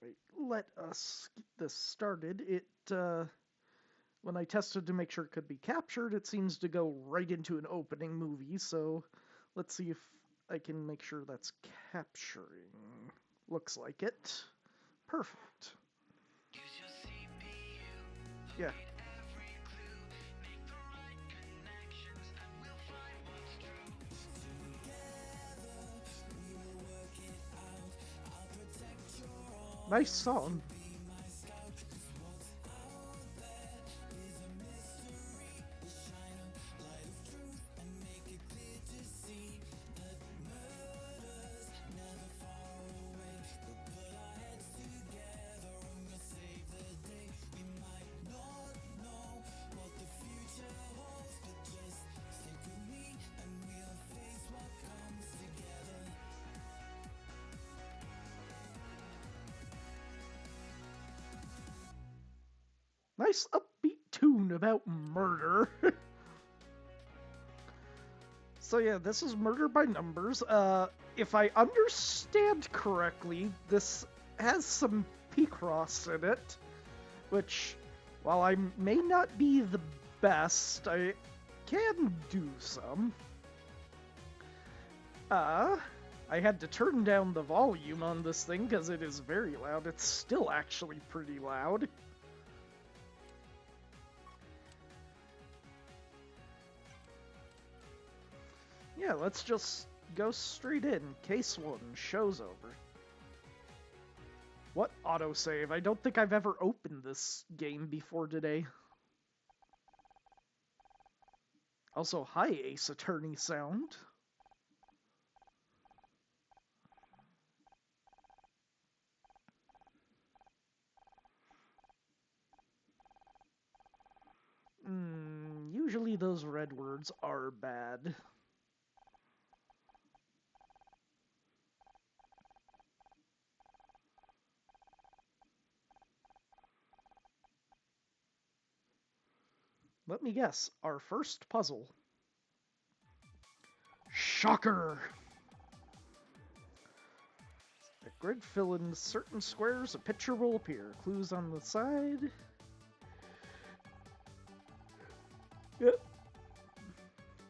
Alright, let us get this started. When I tested to make sure it could be captured, it seems to go right into an opening movie, so let's see if I can make sure that's capturing. Looks like it. Perfect. Yeah. Nice song. Nice upbeat tune about murder. So yeah, this is Murder by Numbers. If I understand correctly, this has some Picross in it, which, while I may not be the best, I can do some. I had to turn down the volume on this thing because it is very loud. It's still actually pretty loud. Yeah, let's just go straight in. Case 1, show's over. What autosave? I don't think I've ever opened this game before today. Also, hi Ace Attorney sound. Usually those red words are bad. Let me guess, our first puzzle. Shocker! A grid fill in certain squares, a picture will appear. Clues on the side. Yep.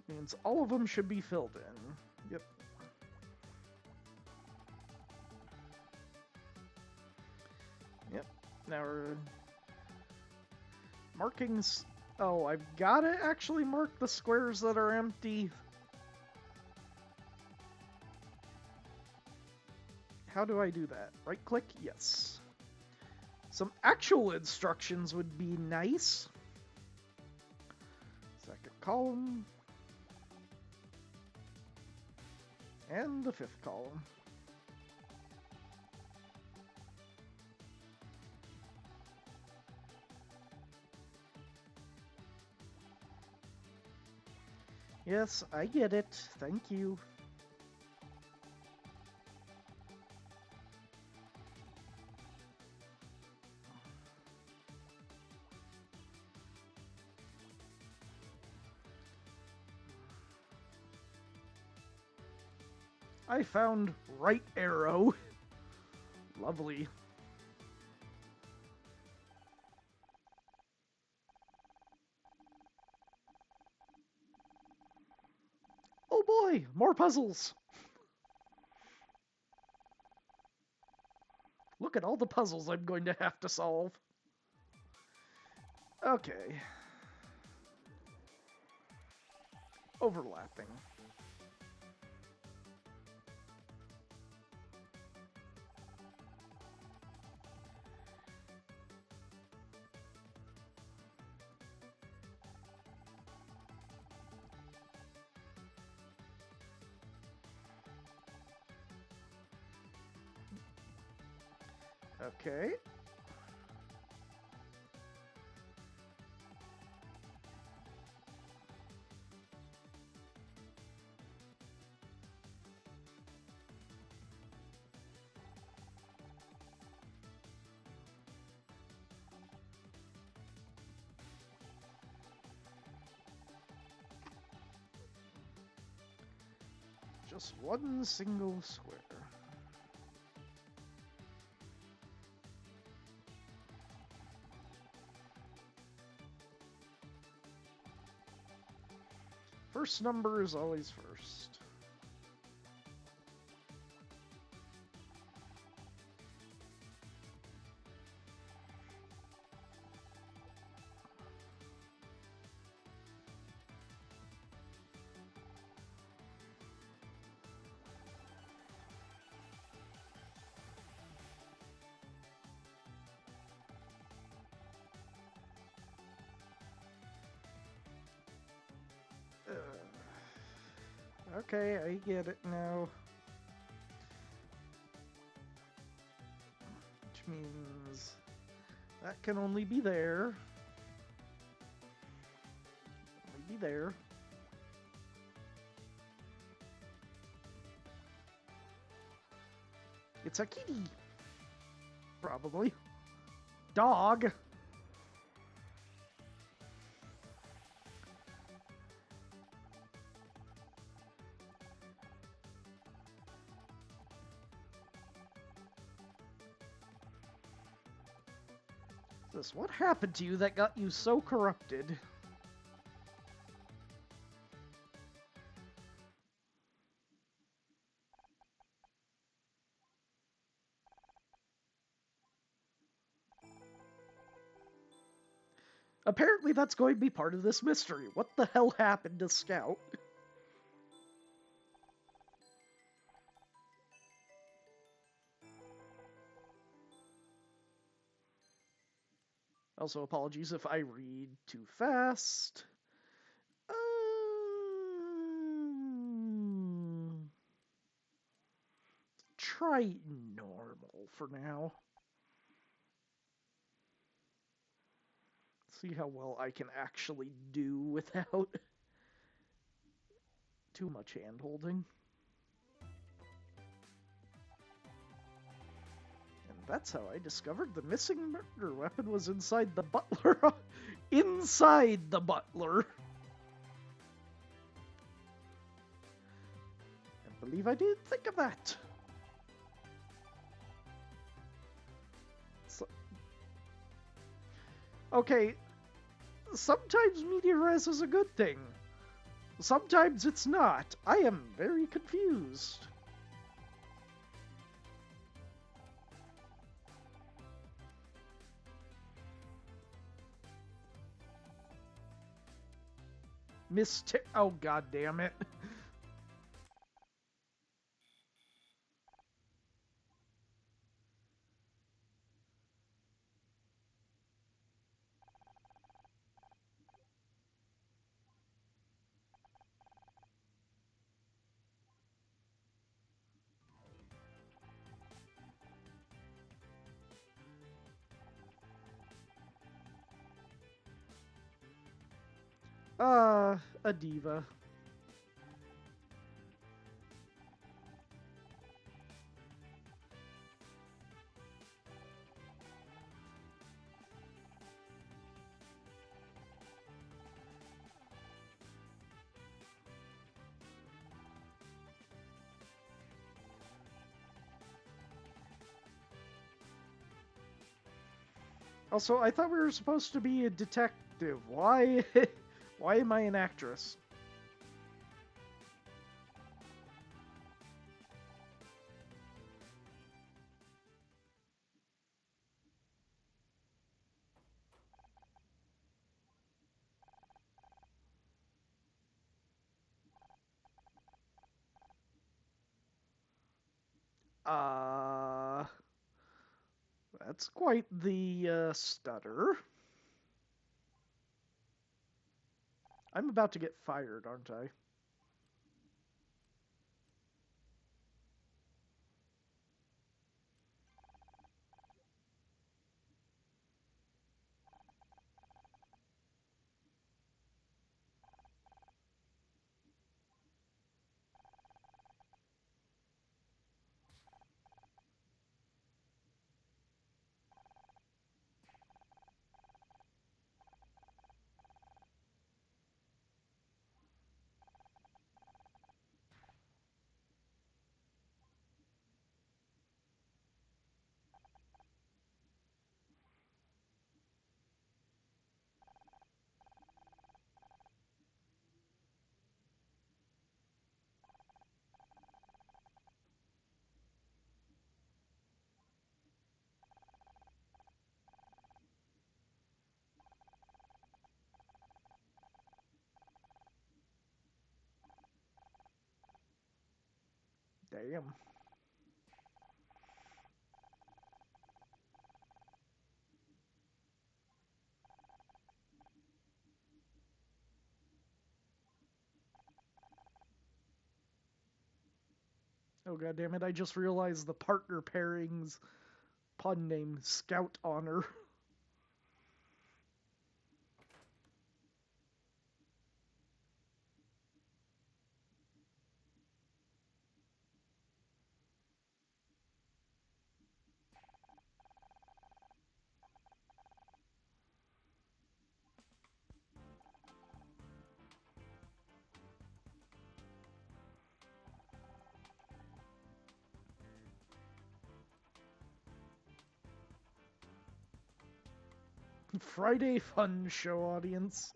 Means all of them should be filled in. Yep. Yep. Now we're markings. Oh, I've got to actually mark the squares that are empty. How do I do that? Right click? Yes. Some actual instructions would be nice. Second column. And the fifth column. Yes, I get it. Thank you. I found right arrow. Lovely. Oh boy, more puzzles. Look at all the puzzles I'm going to have to solve. Okay. Overlapping. Okay. Just one single square. First number is always first. Okay, I get it now. Which means that can only be there. Only be there. It's a kitty. Probably. Dog. What happened to you that got you so corrupted? Apparently that's going to be part of this mystery. What the hell happened to Scout? Also, apologies if I read too fast. Try normal for now. See how well I can actually do without too much hand-holding. And that's how I discovered the missing murder weapon was inside the butler. Inside the butler! I believe I didn't think of that. Okay, sometimes media res is a good thing. Sometimes it's not. I am very confused. Oh, god damn it. A diva. Also, I thought we were supposed to be a detective. Why? Why am I an actress? That's quite the stutter. I'm about to get fired, aren't I? Damn. Oh god damn it, I just realized the partner pairings pun name Scout Honor. Friday Fun Show audience.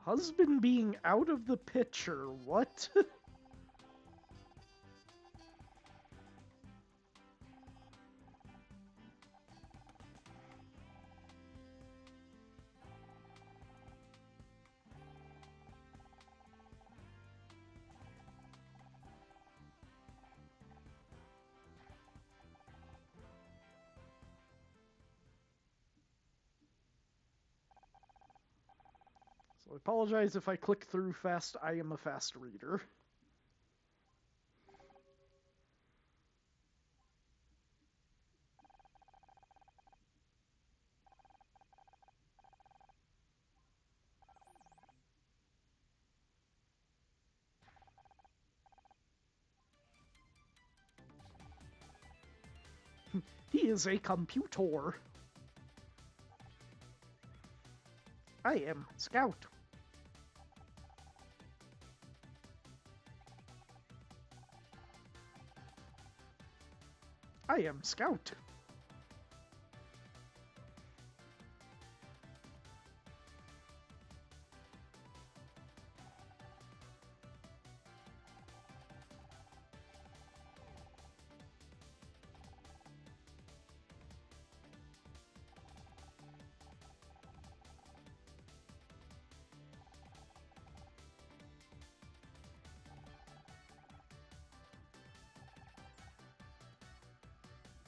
Husband being out of the picture, what? So I apologize if I click through fast, I am a fast reader. He is a computer. I am Scout. I am Scout.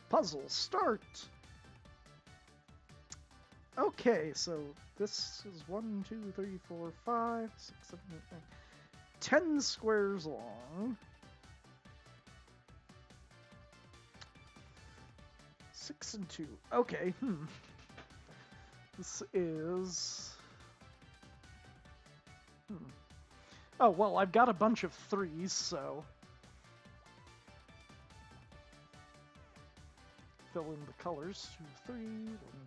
Puzzle start. Okay, so this is 1, 2, 3, 4, 5, 6, 7, 8, 9, 10 squares long. 6 and 2. Okay, This is... Oh, well, I've got a bunch of 3s, so... Fill in the colors. 2, 3, 1,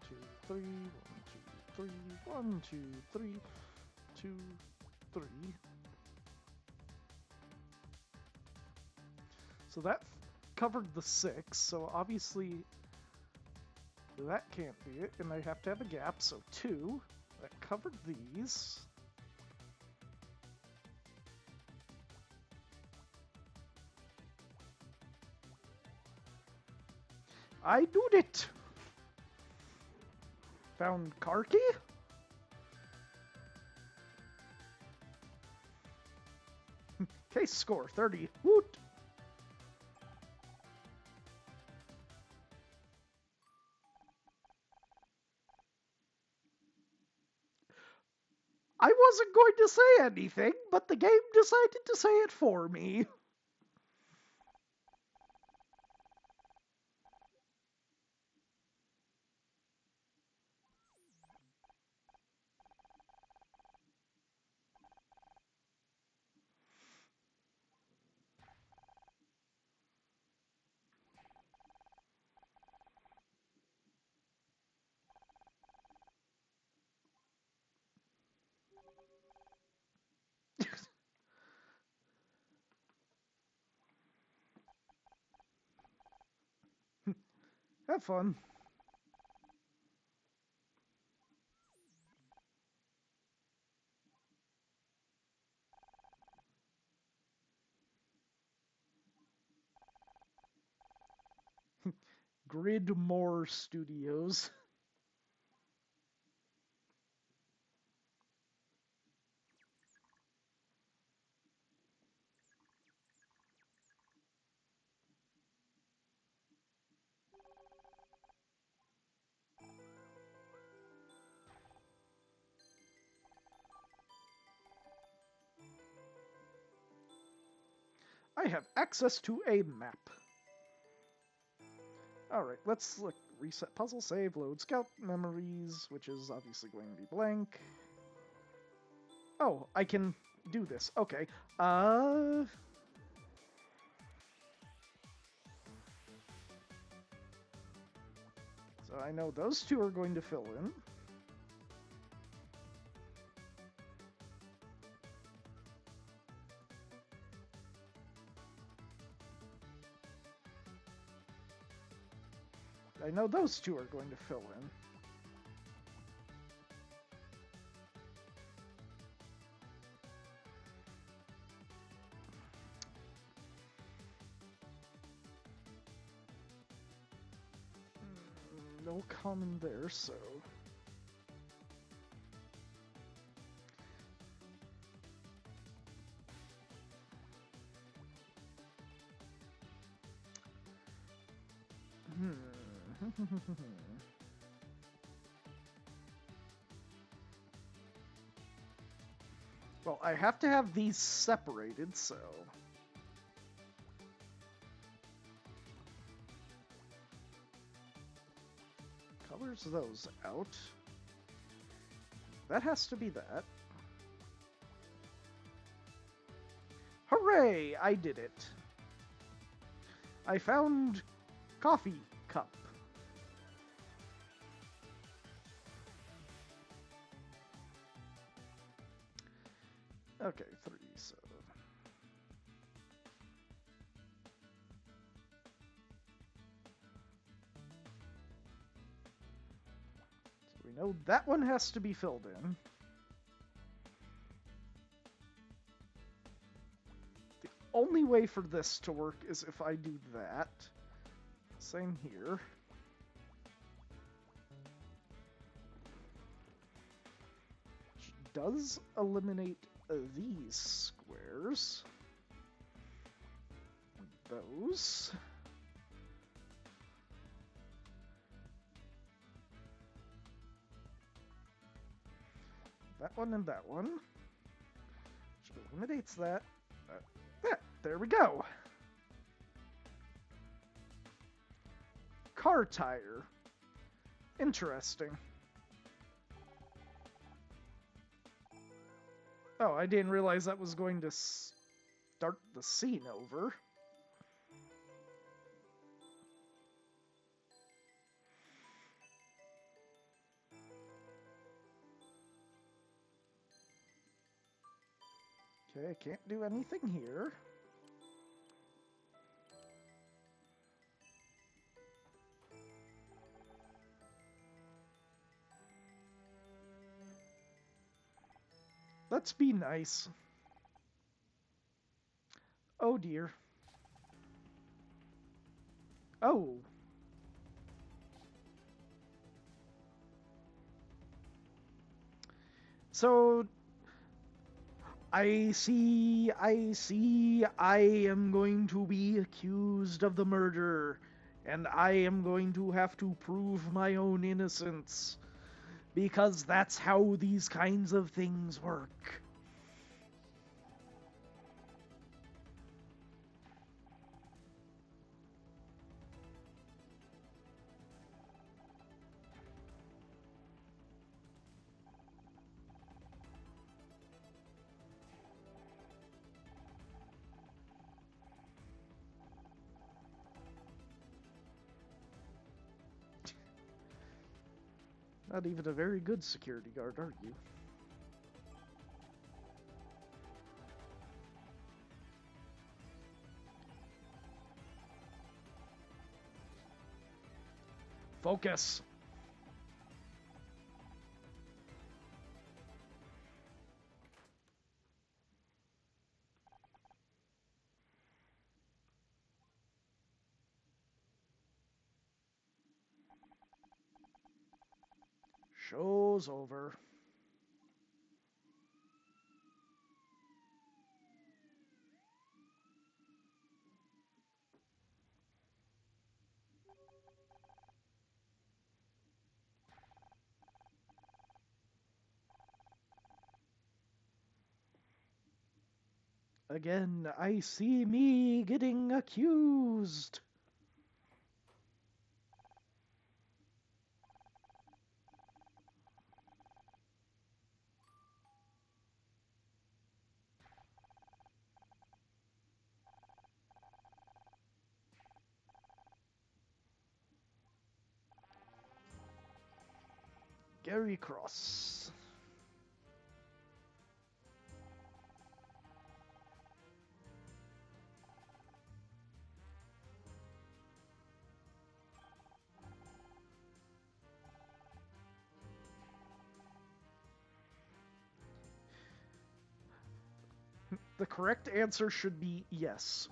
2, 3, 1, 2, 3, 1, 2, 3, 2, 3. So that covered the 6, so obviously that can't be it, and I have to have a gap, so 2. That covered these. I did it! Found car key? Case score 30. Woot! I wasn't going to say anything, but the game decided to say it for me. Have fun. Gridmore Studios. I have access to a map. Alright, let's look. Reset puzzle, save, load scout memories, which is obviously going to be blank. Oh, I can do this. Okay. So I know those two are going to fill in. I know those two are going to fill in. No common there, so... Well, I have to have these separated, so... Colors those out. That has to be that. Hooray! I did it. I found coffee cup. Okay, 3, so... So we know that one has to be filled in. The only way for this to work is if I do that. Same here. Which does eliminate these squares. Those. That one and that one. Which eliminates that. Yeah, there we go. Car tire. Interesting. Oh, I didn't realize that was going to start the scene over. Okay, I can't do anything here. Let's be nice. Oh dear. Oh. So, I see, I am going to be accused of the murder, and I am going to have to prove my own innocence, because that's how these kinds of things work. Not even a very good security guard, are you? Focus! Show's over. Again, I see me getting accused. Gary Cross. The correct answer should be yes.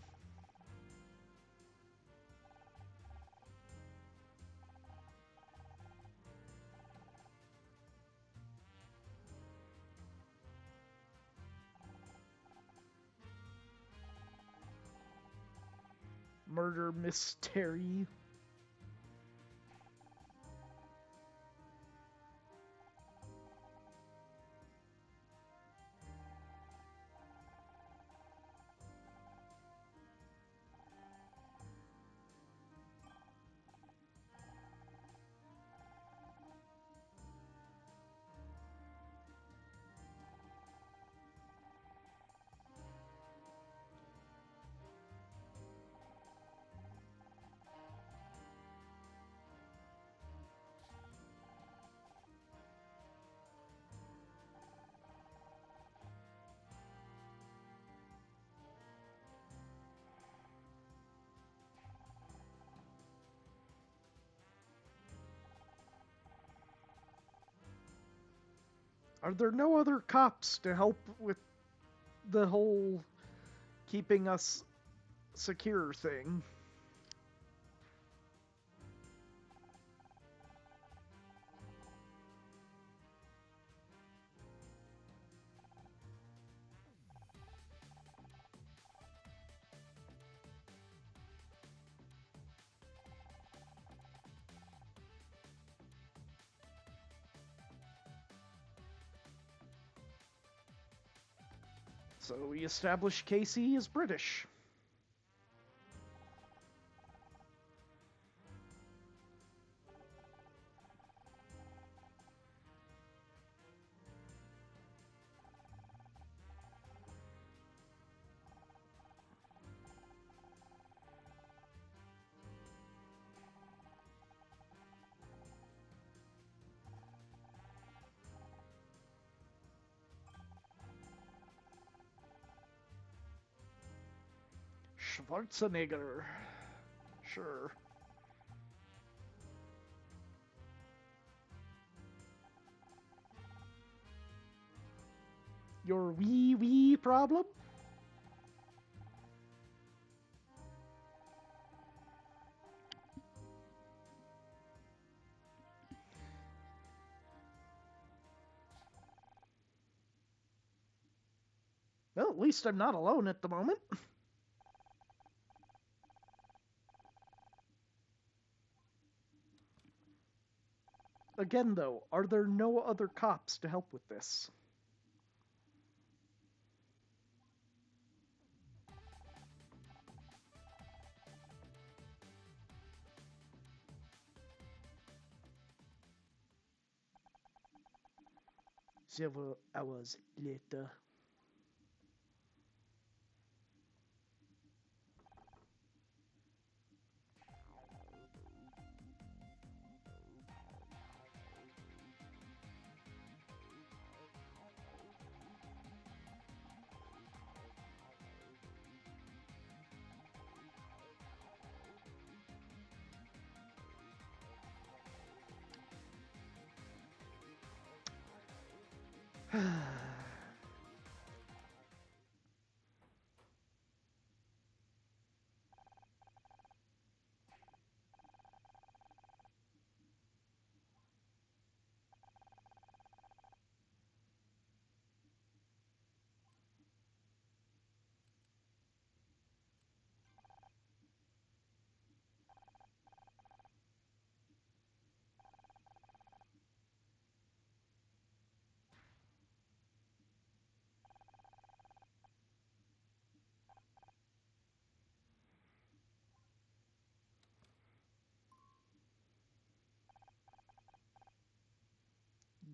Murder mystery. Are there no other cops to help with the whole keeping us secure thing? So we establish Casey is British. Schwarzenegger. Sure. Your wee problem? Well, at least I'm not alone at the moment. Again, though, are there no other cops to help with this? Several hours later.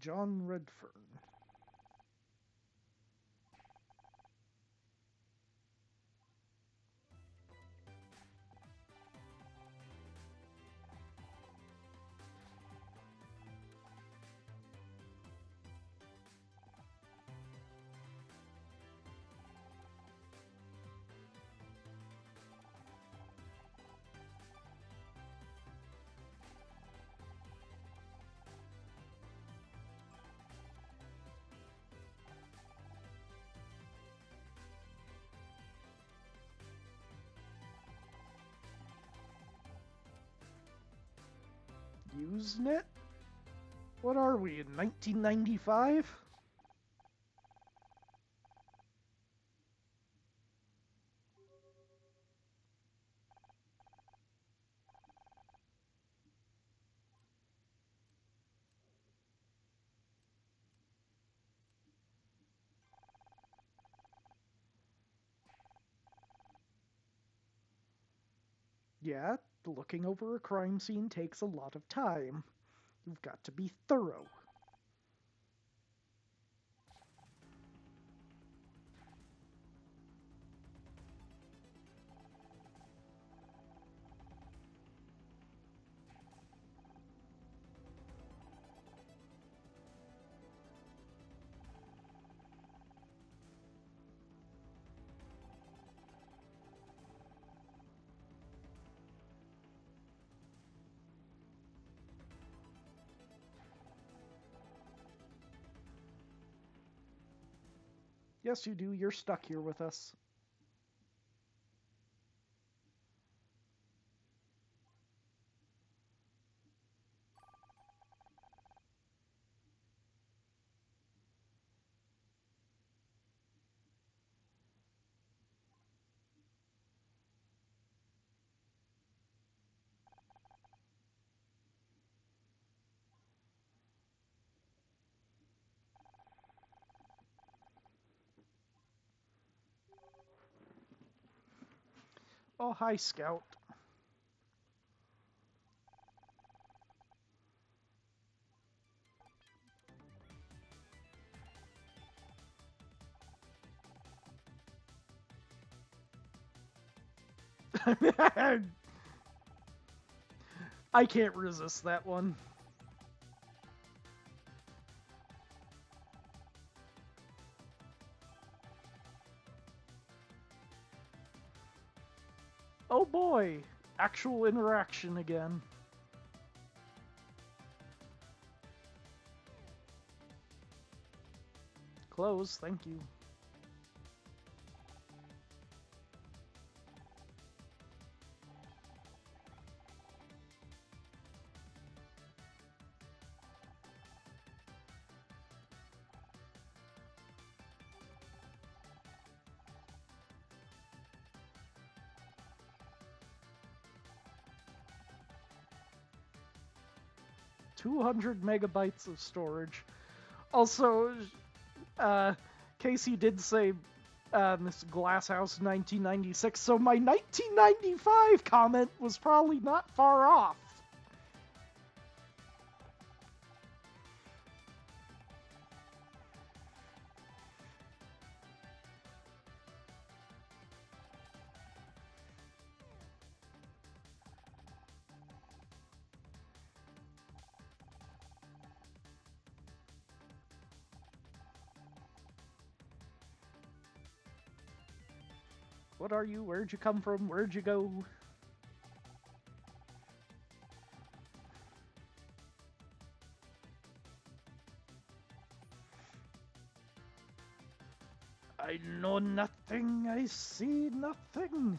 John Redfern. Usenet? What are we, in 1995? Yeah, looking over a crime scene takes a lot of time. You've got to be thorough. Yes, you do. You're stuck here with us. Oh, hi, Scout. I can't resist that one. Oh boy, actual interaction again. Close, thank you. $200 megabytes of storage. Also, Casey did say this Glasshouse 1996, so my 1995 comment was probably not far off. What are you? Where'd you come from? Where'd you go? I know nothing, I see nothing.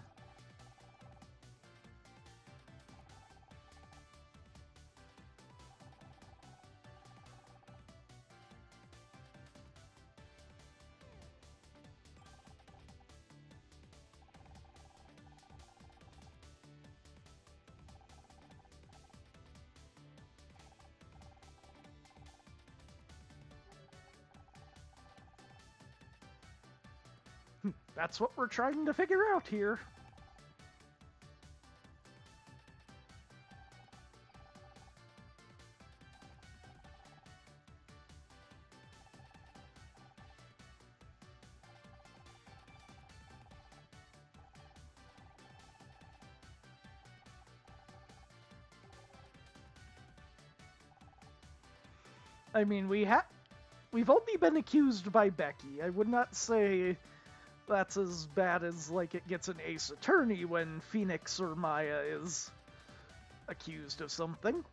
That's what we're trying to figure out here. I mean, we've only been accused by Becky. I would not say that's as bad as like it gets an Ace Attorney when Phoenix or Maya is accused of something.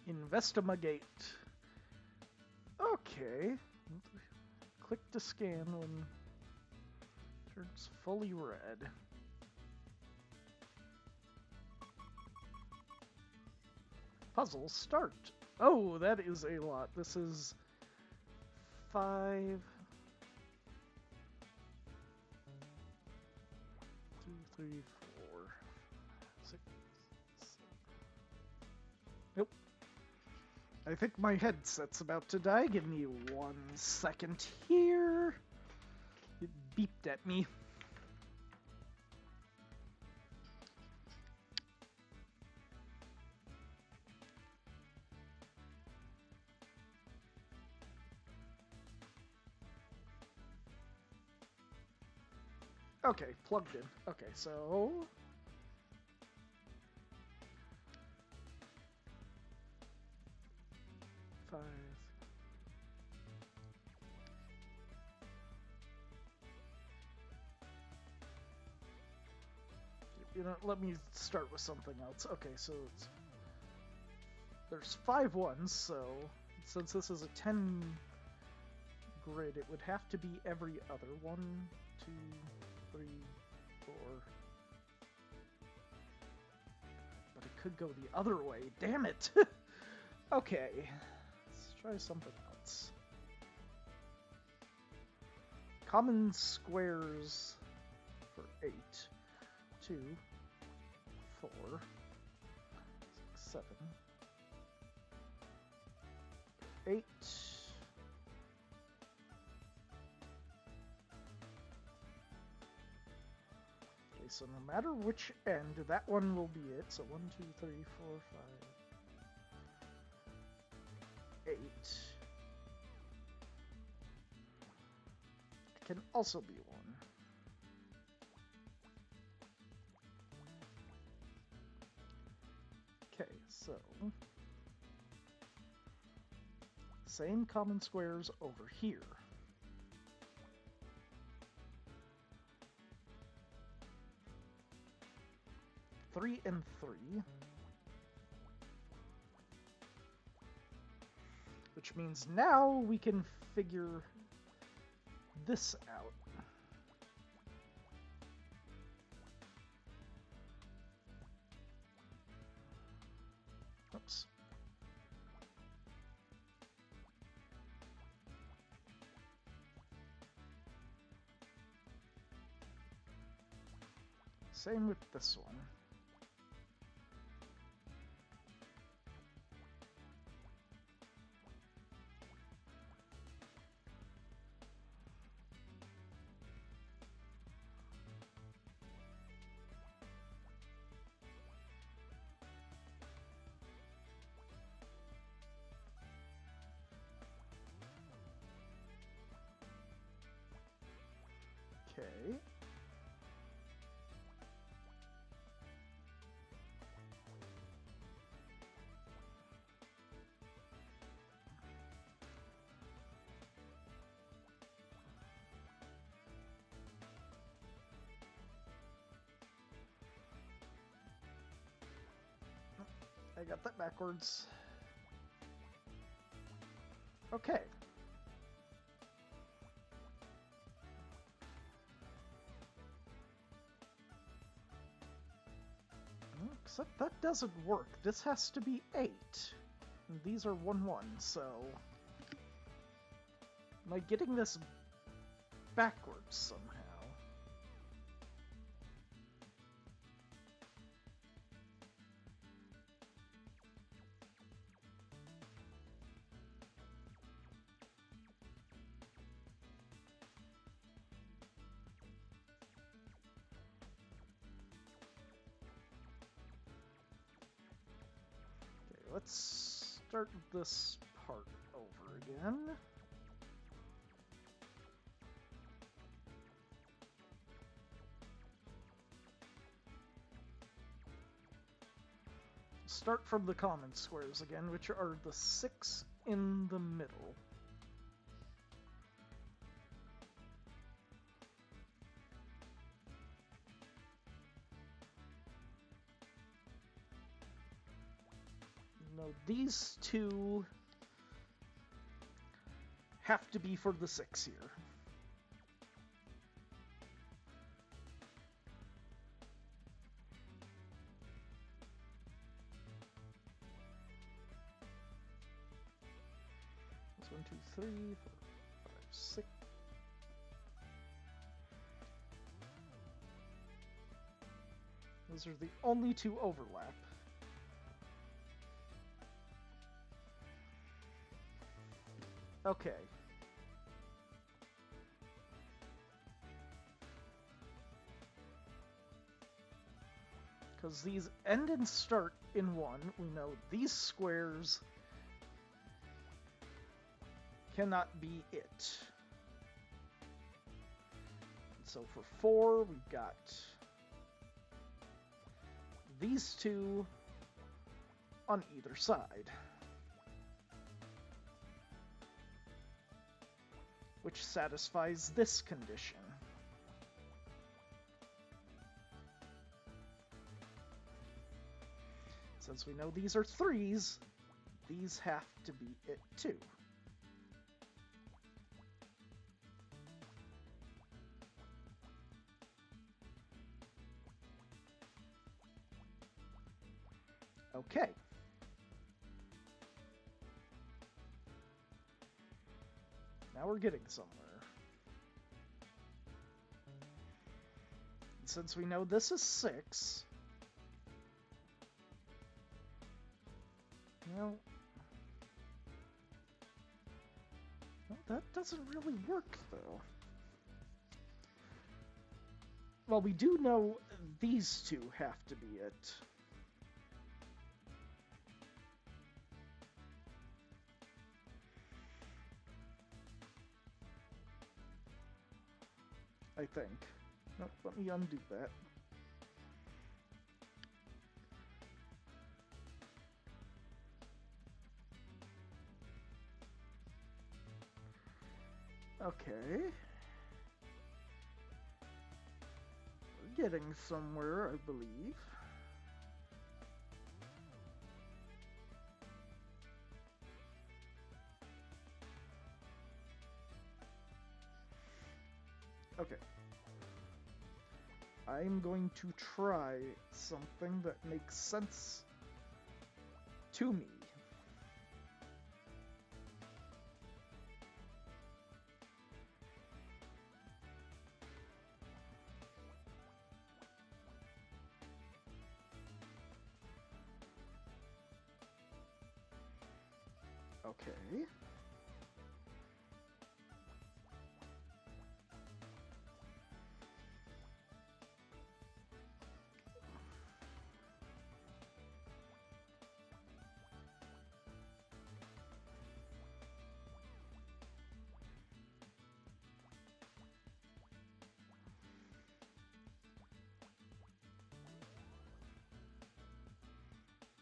Investigate. Okay. Click to scan when it turns fully red. Puzzle start. Oh, that is a lot. This is 5, 2, 3, 4, 6, 7. Nope. I think my headset's about to die. Give me 1 second here. It beeped at me. Okay, plugged in. Okay, so... Five. You know, let me start with something else. Okay, so there's 5 ones, so since this is a 10 grid, it would have to be every other. 1, 2, 3, 4. But it could go the other way. Damn it! Okay, let's try something else. Common squares for 8. 2, 4, 6, 7, 8. Okay, so no matter which end, that one will be it. So 1, 2, 3, 4, 5, 8. It can also be 1. Okay, so same common squares over here. Three and 3. Which means now we can figure this out. Oops. Same with this one. Okay. I got that backwards. Okay. Except that doesn't work. This has to be 8. And these are 1-1, so... Am I getting this backwards somehow? Okay, let's start this part over again. Start from the common squares again, which are the 6 in the middle. No, these two have to be for the 6 here. That's 1, 2, 3, 4, 5, 6. Those are the only two overlap. Okay. Because these end and start in 1, we know these squares cannot be it. So for 4, we've got these two on either side, which satisfies this condition. Since we know these are 3s, these have to be it too. Okay. Now we're getting somewhere. And since we know this is 6, well, that doesn't really work, though. Well, we do know these two have to be it. I think. Nope, let me undo that. Okay. We're getting somewhere, I believe. Okay. I'm going to try something that makes sense to me. Okay.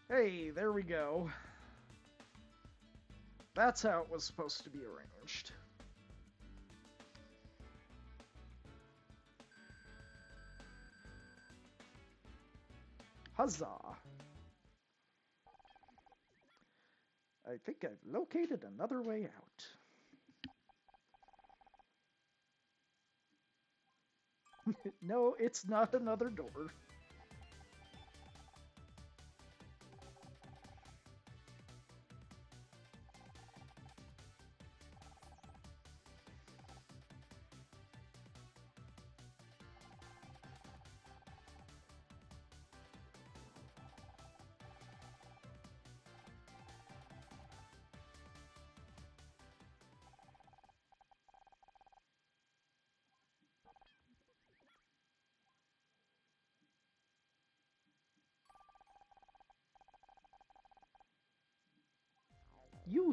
Hey, there we go. That's how it was supposed to be arranged. Huzzah! I think I've located another way out. No, it's not another door.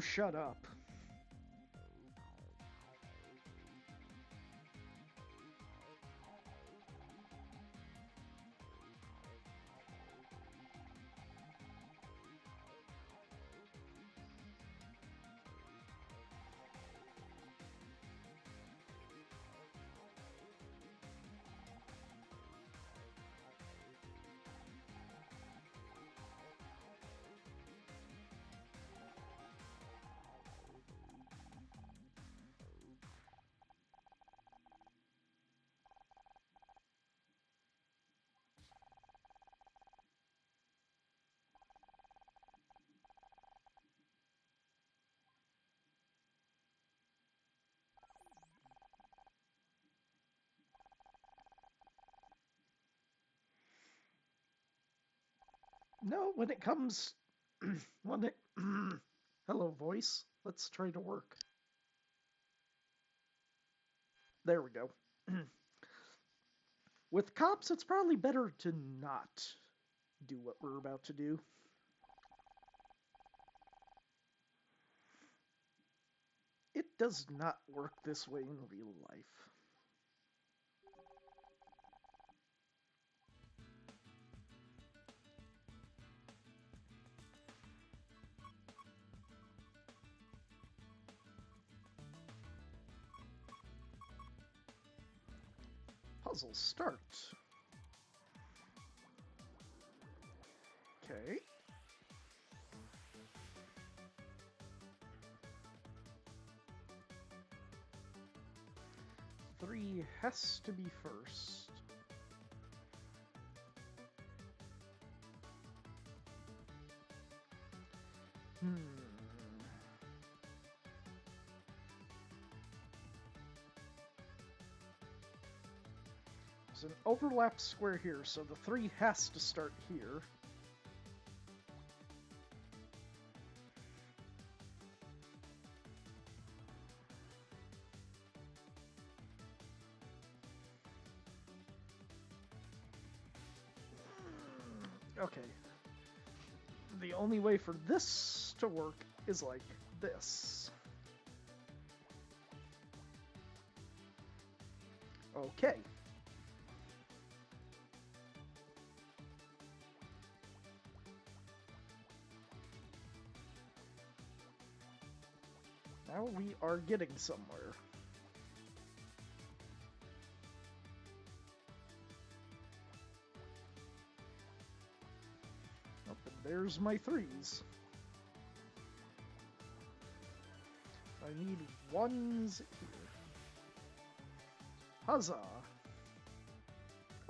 shut up. No, when it comes... when it... Hello, voice. Let's try to work. There we go. With cops, it's probably better to not do what we're about to do. It does not work this way in real life. Puzzle start. Okay. Three has to be first. There's an overlap square here, so the 3 has to start here. Okay. The only way for this to work is like this. Okay. Now we are getting somewhere. Oh, and there's my 3s. I need 1s here. Huzzah!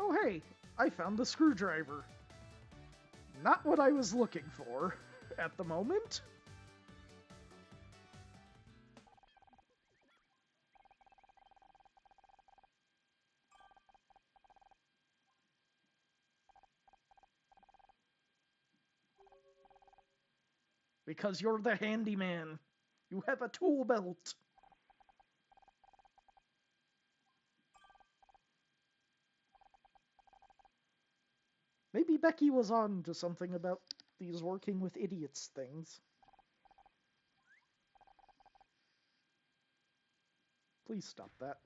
Oh hey, I found the screwdriver. Not what I was looking for at the moment. Because you're the handyman. You have a tool belt. Maybe Becky was on to something about these working with idiots things. Please stop that.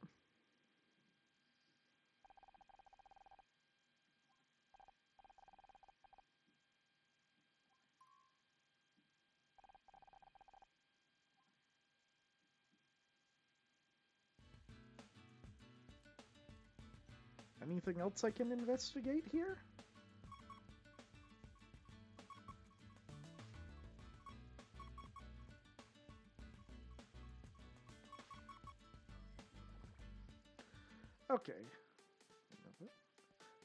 Anything else I can investigate here? Okay.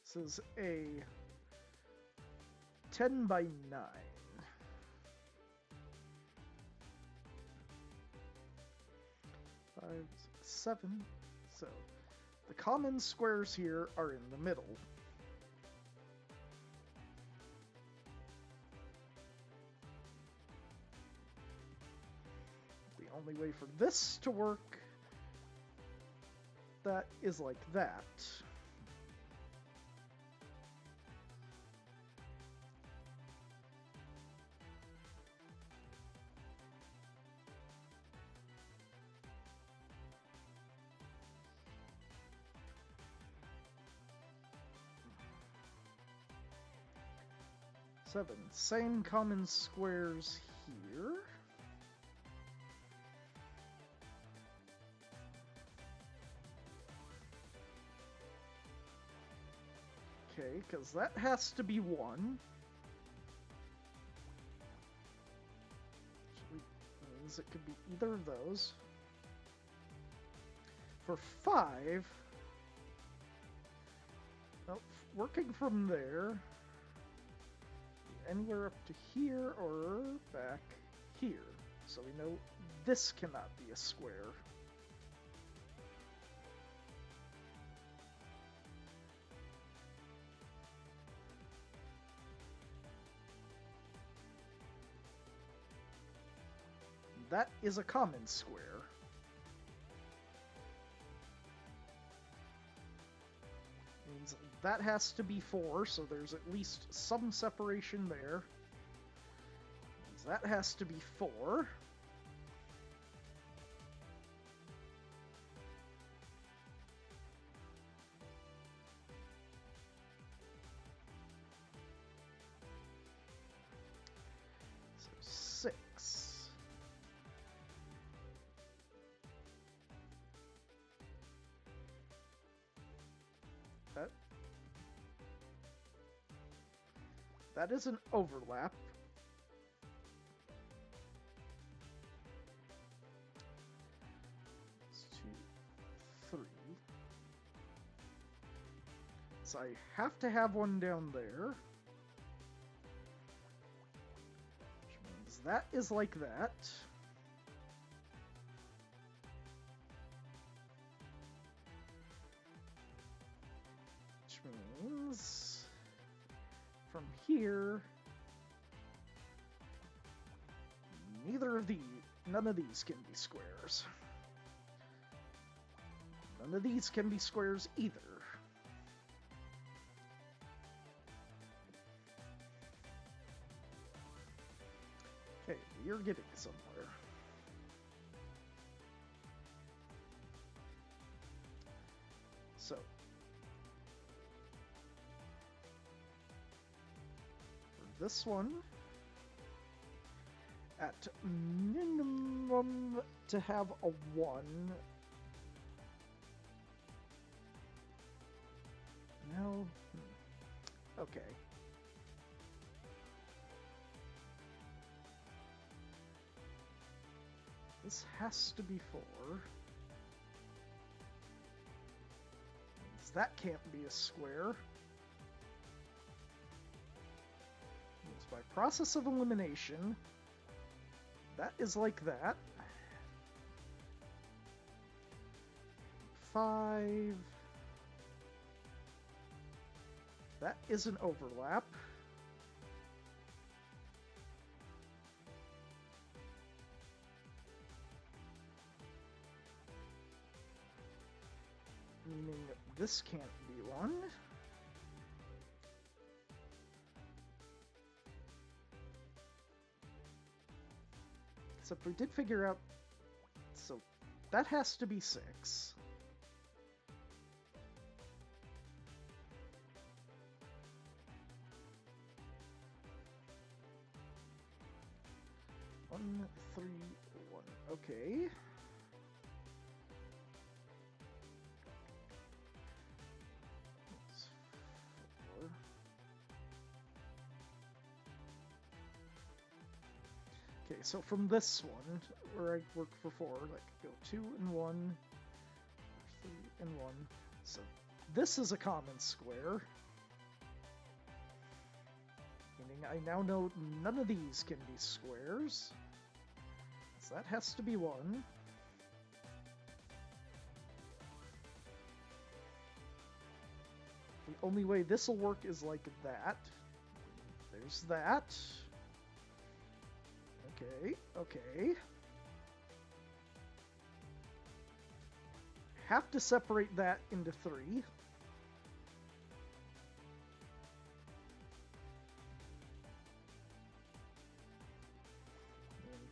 This is a 10 by 9. 5, 6, 7. So the common squares here are in the middle. The only way for this to work, that is like that. 7. Same common squares here. Okay, because that has to be 1. Which means it could be either of those. For 5, well, working from there, anywhere up to here or back here. So we know this cannot be a square. That is a common square. Means that has to be 4, so there's at least some separation there. Means that has to be 4. So 6. That is an overlap. It's 2, 3. So I have to have one down there. Which means that is like that. Which means from here, none of these can be squares. None of these can be squares either. Okay, you're getting somewhere. So, for this one, at minimum to have a 1. No. Okay. This has to be 4. That can't be a square. It's by process of elimination. That is like that. 5. That is an overlap. Meaning this can't be 1. Except we did figure out, so that has to be 6. One, 3, 1. Okay. Okay, so from this one, where I work for 4, I could go 2 and 1, 3 and 1. So this is a common square. Meaning I now know none of these can be squares. So that has to be 1. The only way this will work is like that. There's that. Okay, okay. Have to separate that into 3. And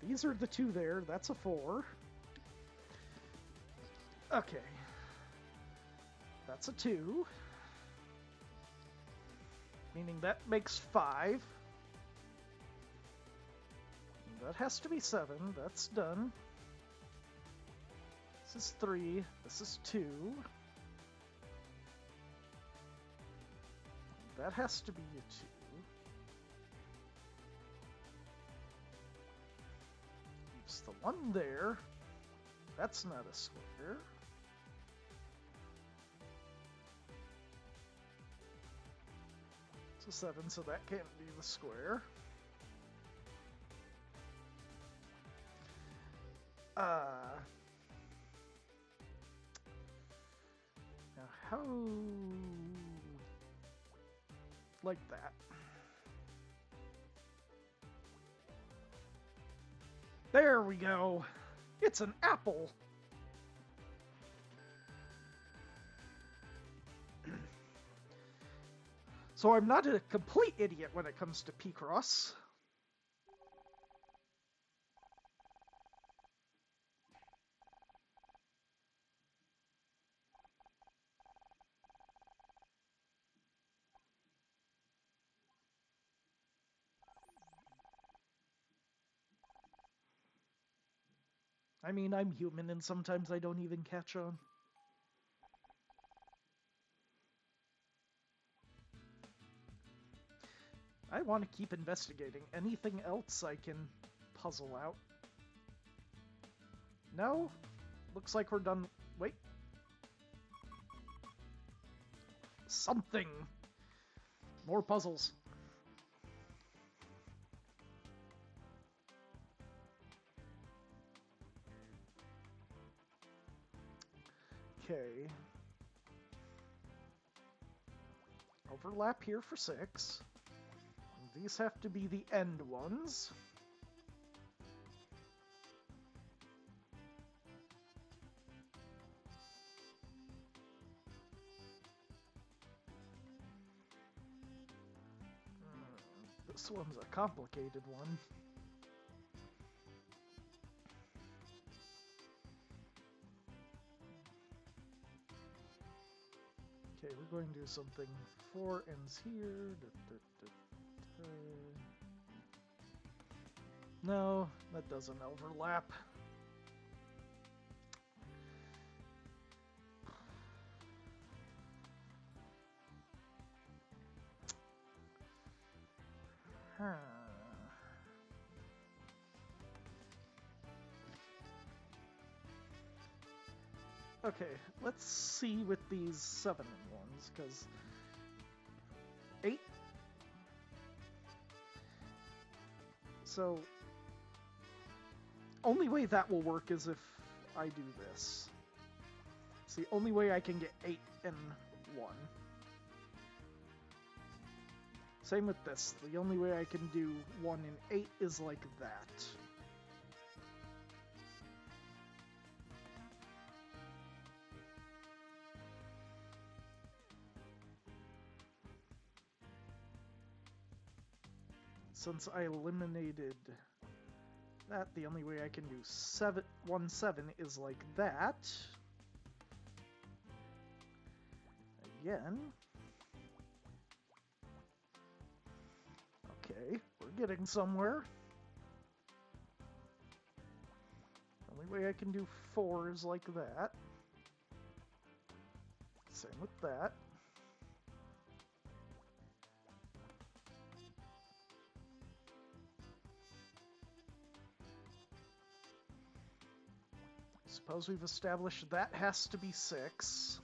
these are the 2 there. That's a 4. Okay. That's a 2. Meaning that makes 5. That has to be 7. That's done. This is 3. This is 2. That has to be a 2. Keeps the 1 there. That's not a square. It's a 7, so that can't be the square. Now how... like that. There we go. It's an apple. So I'm not a complete idiot when it comes to Picross. I mean, I'm human and sometimes I don't even catch on. I want to keep investigating. Anything else I can puzzle out? No? Looks like we're done. Wait. Something! More puzzles. Okay. Overlap here for 6. These have to be the end ones. This one's a complicated one. Okay, we're going to do something. 4 ends here. No, that doesn't overlap. Huh. Okay, let's see with these 7 ones, because 8. So, only way that will work is if I do this. It's the only way I can get 8 and 1. Same with this. The only way I can do 1 and 8 is like that. Since I eliminated that, the only way I can do 1, 7 is like that. Again. Okay, we're getting somewhere. The only way I can do 4 is like that. Same with that. Suppose we've established that has to be 6.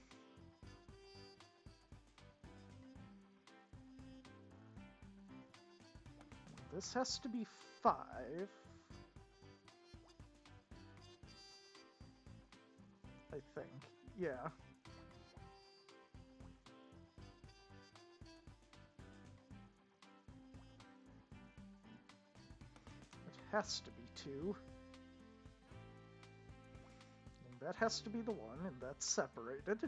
This has to be 5. I think. Yeah. It has to be 2. And that has to be the 1, and that's separated.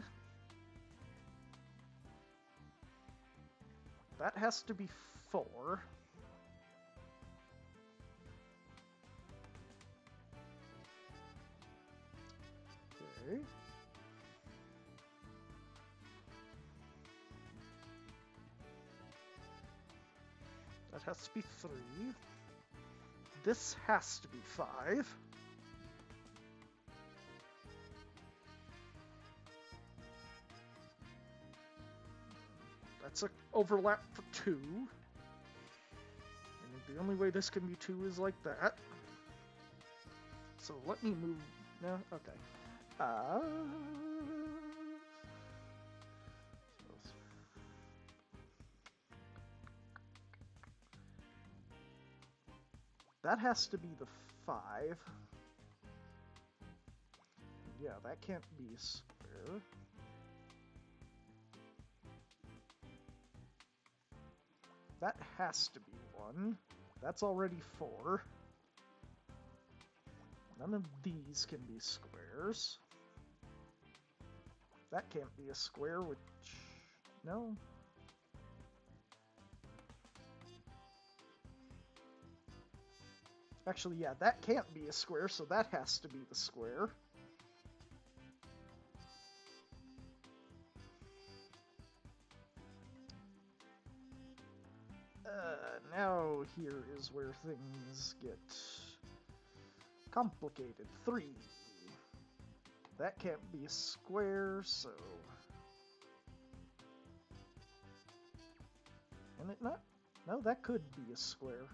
That has to be 4. Okay. That has to be 3. This has to be 5. That's an overlap for 2. And the only way this can be 2 is like that. So let me move... No? Okay. That has to be the 5. Yeah, that can't be a square. That has to be 1. That's already 4. None of these can be squares. That can't be a square, which... No. Actually, yeah, that can't be a square, so that has to be the square. Now here is where things get complicated. 3. That can't be a square, so... Can it not? No, that could be a square.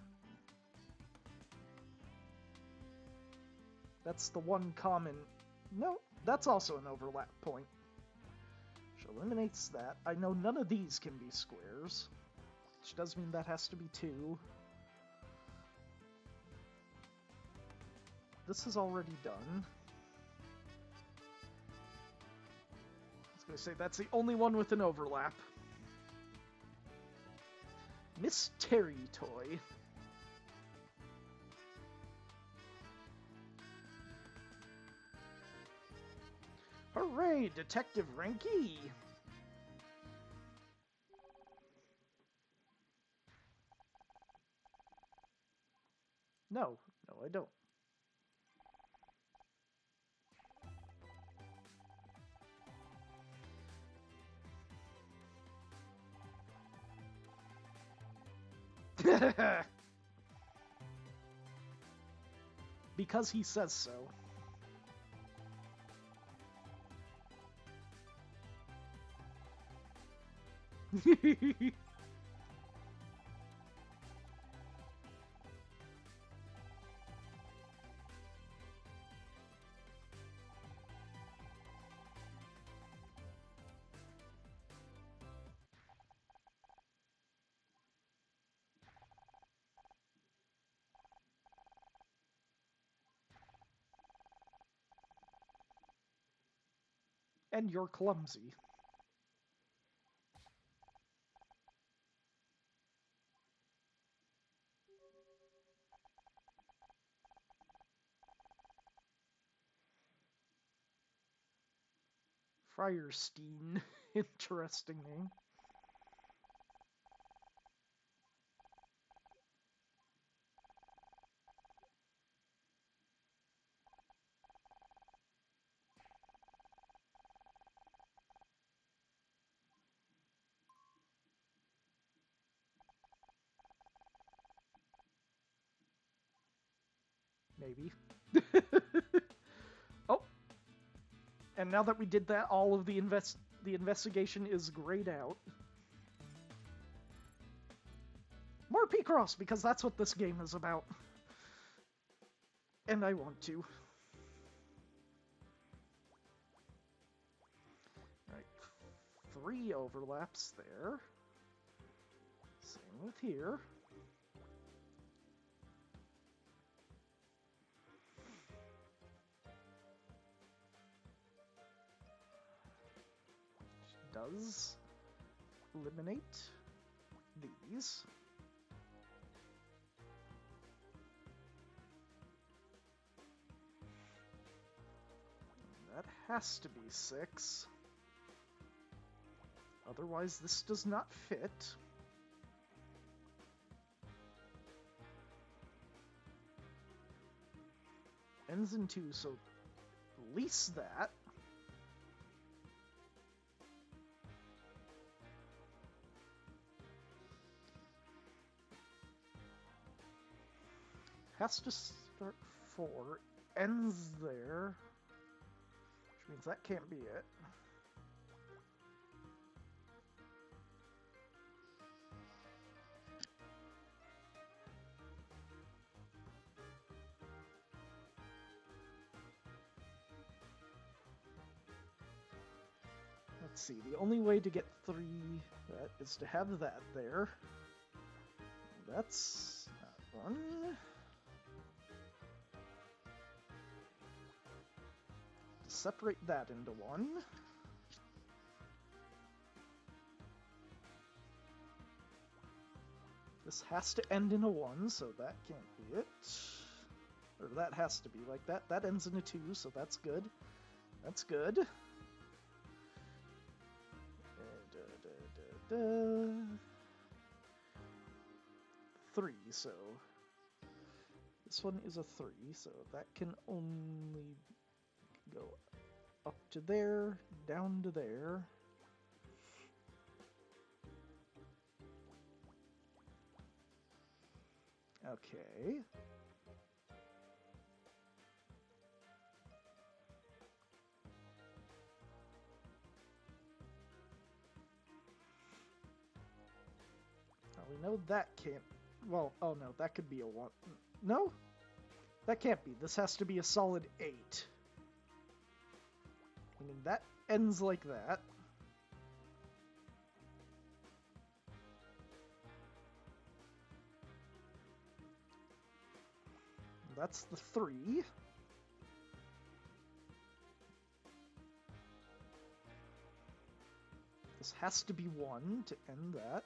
That's the one common... No, that's also an overlap point. Which eliminates that. I know none of these can be squares. Which does mean that has to be 2. This is already done. I was going to say, that's the only one with an overlap. Miss Terry Toy. Hooray, Detective Ranky! No, I don't. Because he says so. And you're clumsy. Friarstein. Interesting name. Maybe. Oh. And now that we did that, all of the investigation is grayed out. More Picross, because that's what this game is about. And I want to. Right. 3 overlaps there. Same with here. Does eliminate these. That has to be 6. Otherwise, this does not fit. Ends in 2, so release that. has to start 4, ends there, which means that can't be it. Let's see, the only way to get 3 that is to have that there. That's not 1. Separate that into 1. This has to end in a 1, so that can't be it. Or that has to be like that. That ends in a 2, so that's good. That's good. 3, so this one is a 3, so that can only go up to there, down to there. Okay. Now we know that can't... Well, oh no, that could be a 1. No? That can't be. This has to be a solid 8. I mean, that ends like that. That's the 3. This has to be 1 to end that.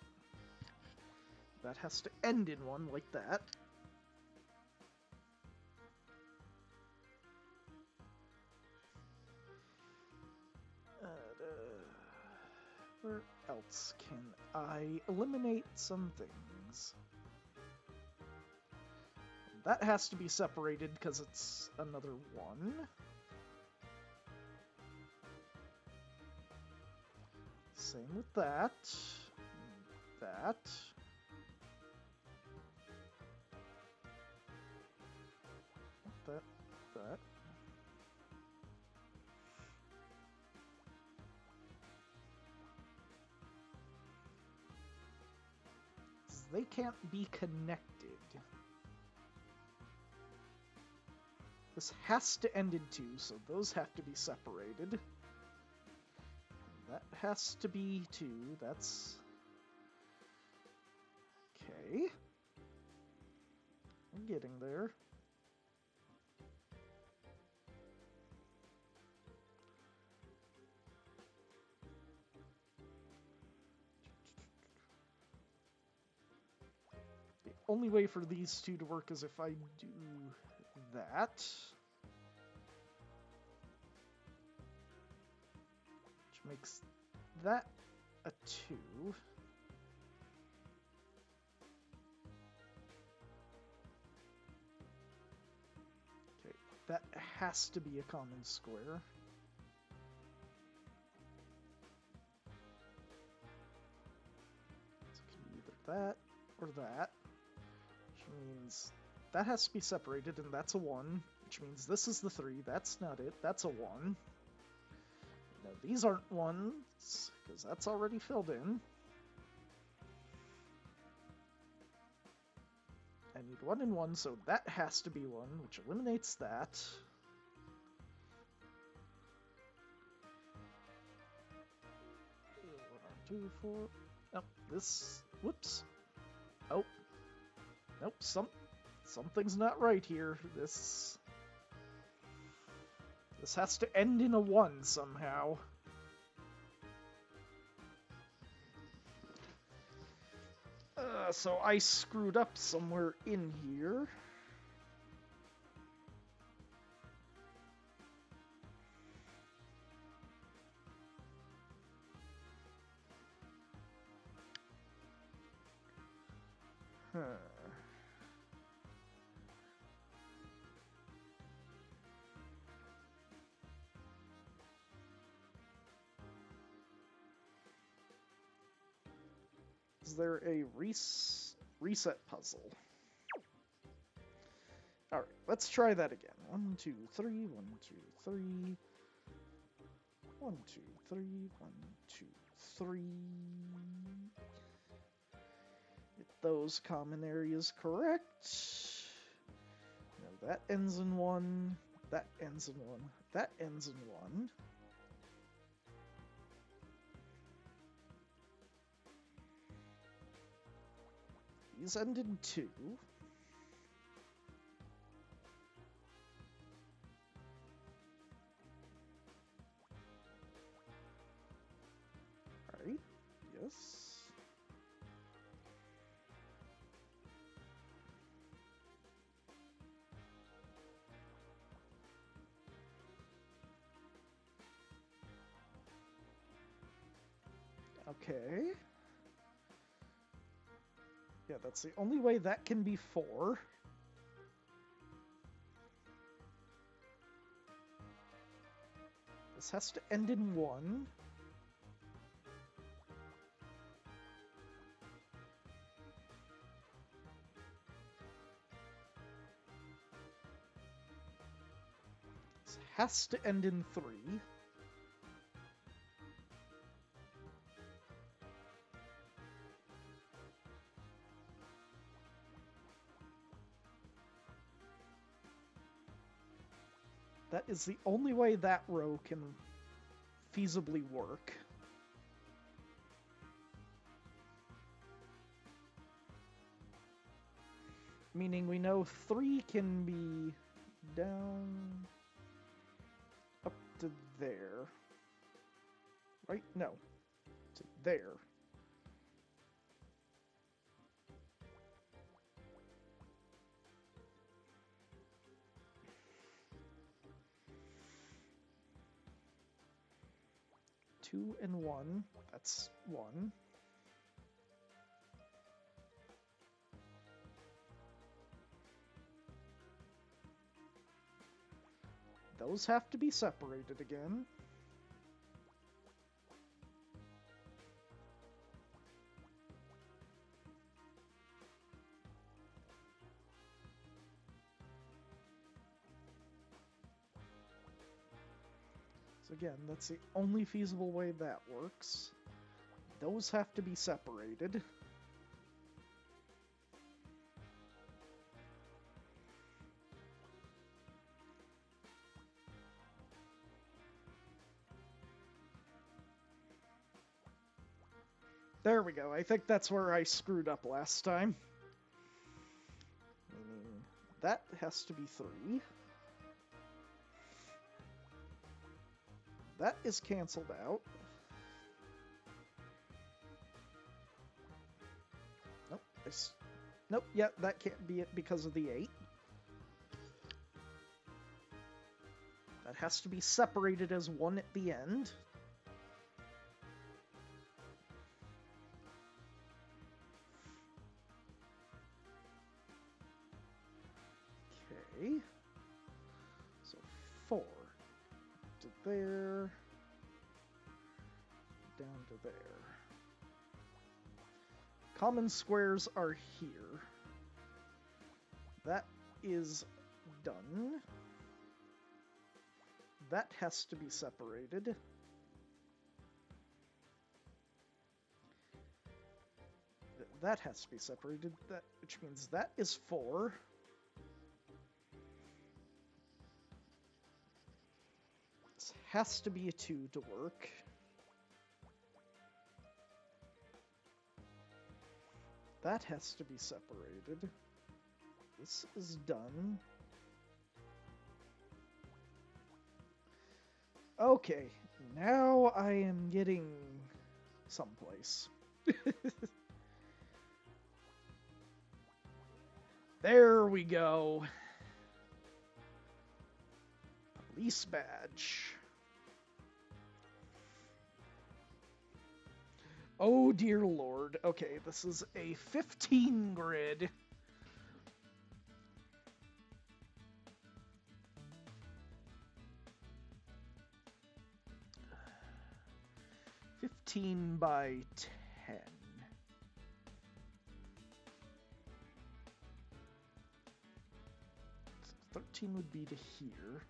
That has to end in 1 like that. Where else can I eliminate some things? That has to be separated because it's another 1. Same with that. That. That. They can't be connected. This has to end in 2, so those have to be separated. That has to be 2, that's... Okay. I'm getting there. The only way for these two to work is if I do that. Which makes that a 2. Okay, that has to be a common square. So it can be either that or that. Which means that has to be separated, and that's a 1. Which means this is the 3. That's not it. That's a 1. Now, these aren't 1s, because that's already filled in. I need 1 and 1, so that has to be 1, which eliminates that. One, 2, 4. Oh, this. Whoops. Oh. Nope, something's not right here. This has to end in a 1 somehow. So I screwed up somewhere in here. Huh. Is there a reset puzzle? All right, let's try that again. 1, 2, 3, 1, 2, 3. 1, 2, 3, 1, 2, 3. Get those common areas correct. Now that ends in 1. That ends in 1. That ends in 1. These end in 2. Alright, yes. Okay. Yeah, that's the only way that can be 4. This has to end in 1. This has to end in 3. That is the only way that row can feasibly work. Meaning we know 3 can be down up to there. Right? No. To there. Two and 1. That's 1. Those have to be separated again. So again, that's the only feasible way that works. Those have to be separated. There we go. I think that's where I screwed up last time. Meaning that has to be 3. That is canceled out. Nope. Nope, yeah, that can't be it because of the 8. That has to be separated as 1 at the end. Okay. So 4 to there, down to there. Common squares are here. That is done. That has to be separated. That has to be separated, which means that is 4. This has to be a 2 to work. That has to be separated. This is done. Okay, now I am getting someplace. There we go. Police badge. Oh dear lord. Okay, this is a 15 grid. by 10. 13 would be to here.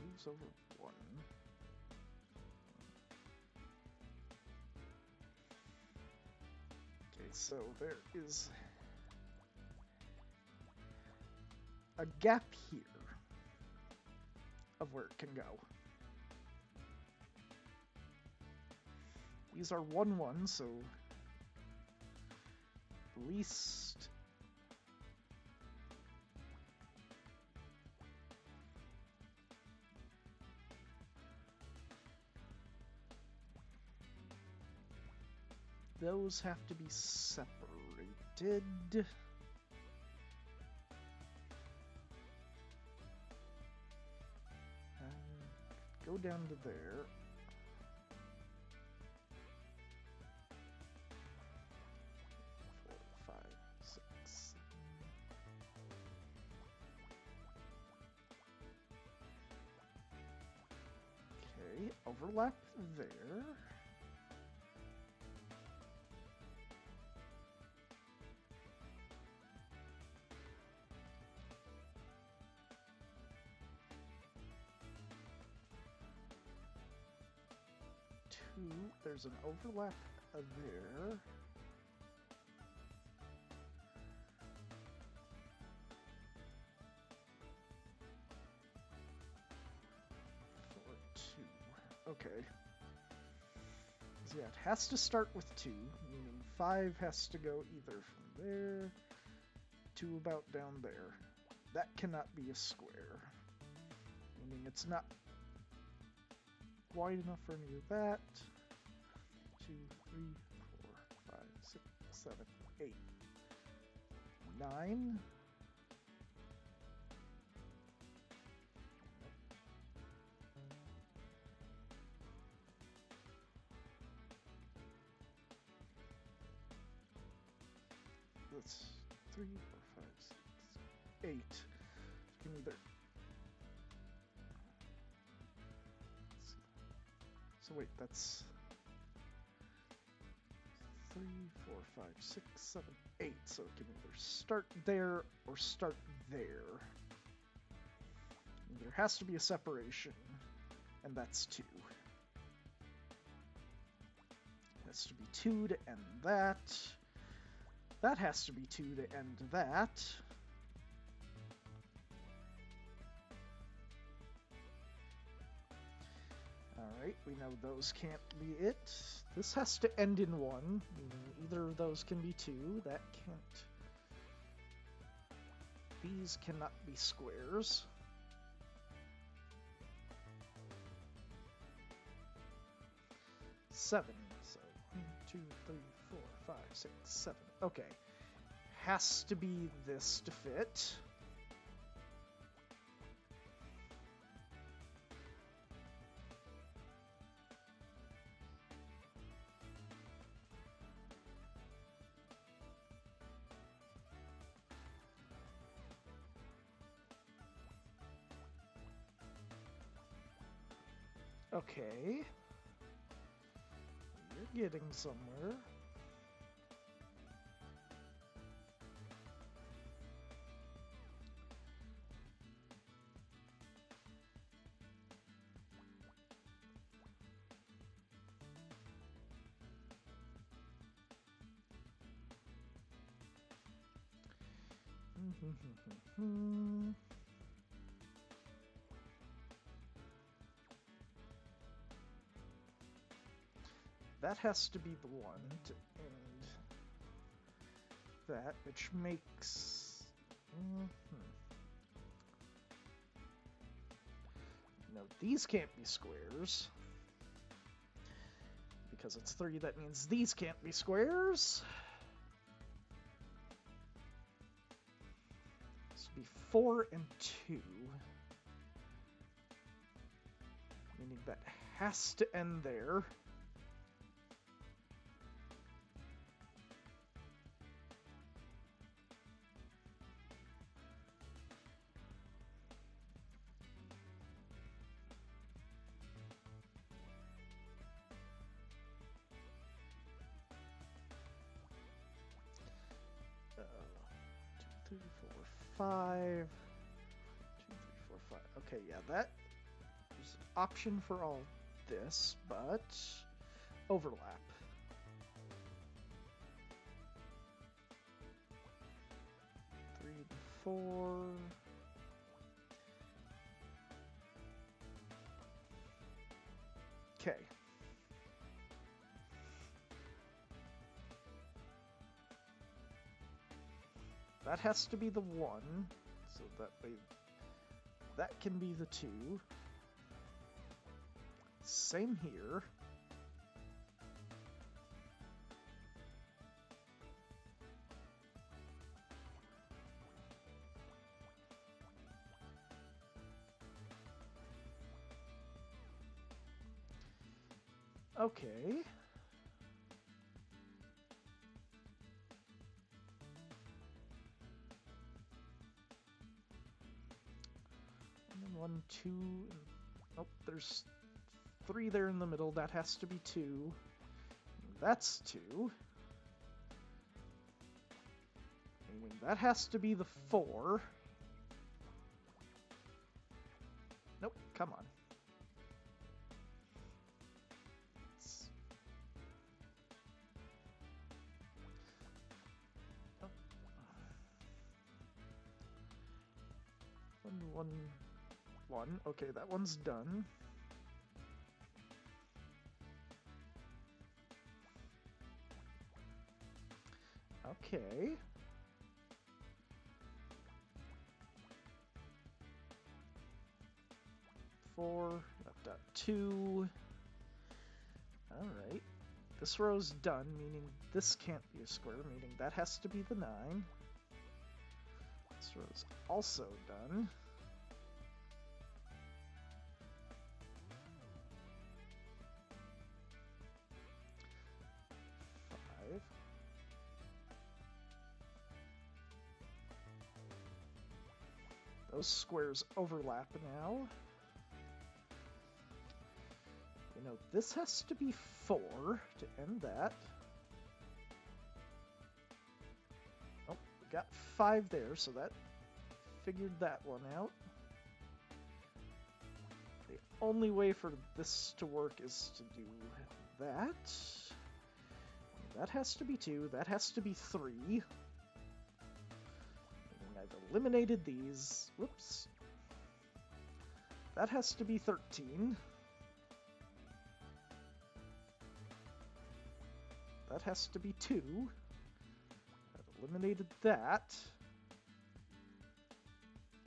Moves over 1. Okay, so there is a gap here of where it can go. These are 1-1, so at least those have to be separated. Go down to there. Overlap there. There's an overlap there. Okay. So yeah, it has to start with 2, meaning 5 has to go either from there to about down there. That cannot be a square, meaning it's not wide enough for any of that. 2, 3, 4, 5, 6, 7, 8, 9. That's 3, 4, 5, 6, 8. Give me there. So wait, that's 3, 4, 5, 6, 7, 8. So it can either start there or start there. And there has to be a separation, and that's 2. It has to be 2 to end that. That has to be 2 to end that. Alright, we know those can't be it. This has to end in 1. Either of those can be 2. That can't. These cannot be squares. Seven. So 1, 2, 3, 4, 5, 6, 7. Okay. Has to be this to fit. Okay. You're getting somewhere. That has to be the one to end that, which makes... No, these can't be squares. Because it's 3, that means these can't be squares. This would be 4 and 2. Meaning that has to end there. 3, 4, 5. 2, 3, 4, 5. Okay, yeah, that is an option for all this, but overlap. 3 and 4. Okay. That has to be the 1, so that way that can be the 2. Same here. Okay. And then 1, 2. Nope, there's 3 there in the middle. That has to be 2. That's 2. Meaning that has to be the 4. Nope, come on. One, 1. Okay, that one's done. Okay. Four, left out 2. Alright. This row's done, meaning this can't be a square, meaning that has to be the 9. This row's also done. Those squares overlap now. You know, this has to be 4 to end that. Oh, we got 5 there, so that figured that one out. The only way for this to work is to do that. That has to be 2, that has to be 3. I've eliminated these. Whoops. That has to be 13. That has to be 2. I've eliminated that.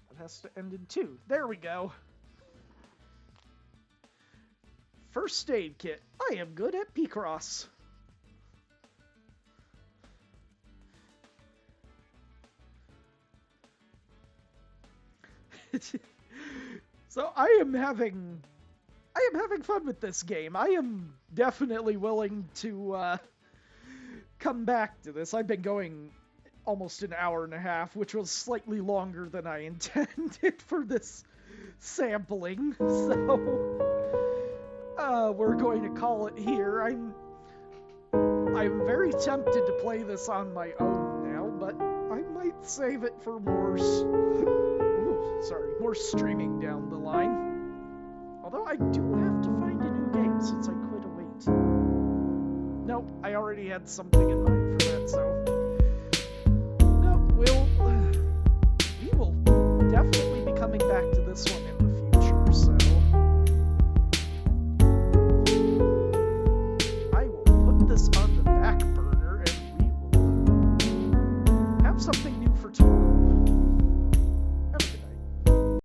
That has to end in 2. There we go. First aid kit. I am good at Picross. So I am having fun with this game. I am definitely willing to come back to this. I've been going almost an hour and a half, which was slightly longer than I intended for this sampling. So we're going to call it here. I'm very tempted to play this on my own now, but I might save it for more streaming down the line. Although I do have to find a new game since I quit Await. Nope, I already had something in mind for